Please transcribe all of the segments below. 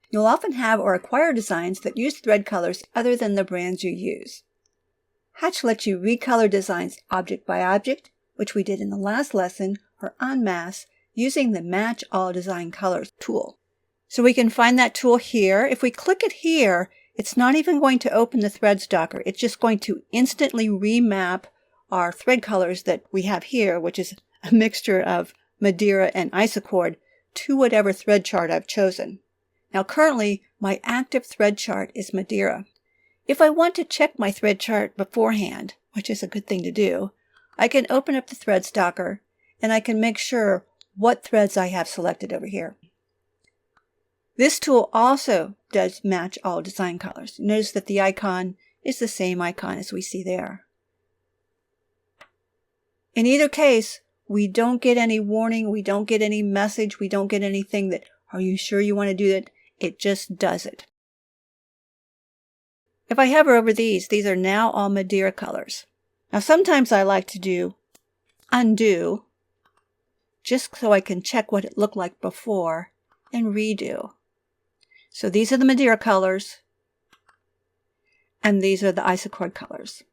You'll often have or acquire designs that use thread colors other than the brands you use. Hatch lets you recolor designs object by object, which we did in the last lesson, or en masse, using the Match All Design Colors tool. So we can find that tool here. If we click it here, it's not even going to open the thread stalker. It's just going to instantly remap our thread colors that we have here, which is a mixture of Madeira and Isocord, to whatever thread chart I've chosen. Now currently, my active thread chart is Madeira. If I want to check my thread chart beforehand, which is a good thing to do, I can open up the thread stalker and I can make sure what threads I have selected over here. This tool also does match all design colors. Notice that the icon is the same icon as we see there. In either case, we don't get any warning, we don't get any message, we don't get anything that, are you sure you want to do that? It just does it. If I hover over these are now all Madeira colors. Now sometimes I like to do undo, just so I can check what it looked like before, and redo. So these are the Madeira colors, and these are the Isocord colors.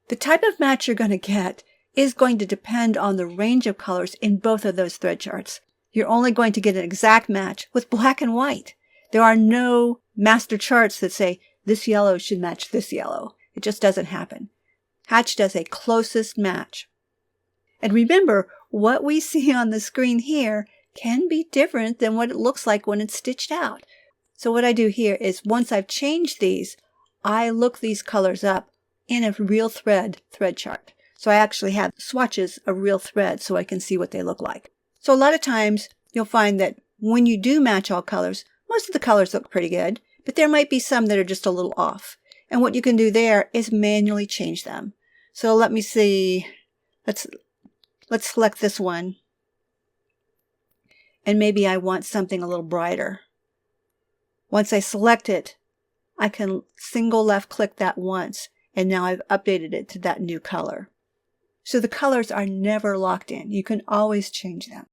The type of match you're going to get is going to depend on the range of colors in both of those thread charts. You're only going to get an exact match with black and white. There are no master charts that say this yellow should match this yellow. It just doesn't happen. Hatch does a closest match. And remember, what we see on the screen here can be different than what it looks like when it's stitched out. So what I do here is once I've changed these, I look these colors up in a real thread chart. So I actually have swatches of real thread so I can see what they look like. So a lot of times you'll find that when you do match all colors, most of the colors look pretty good, but there might be some that are just a little off. And what you can do there is manually change them. So let me see. Let's select this one. And maybe I want something a little brighter. Once I select it, I can single left click that once, and now I've updated it to that new color. So the colors are never locked in. You can always change them.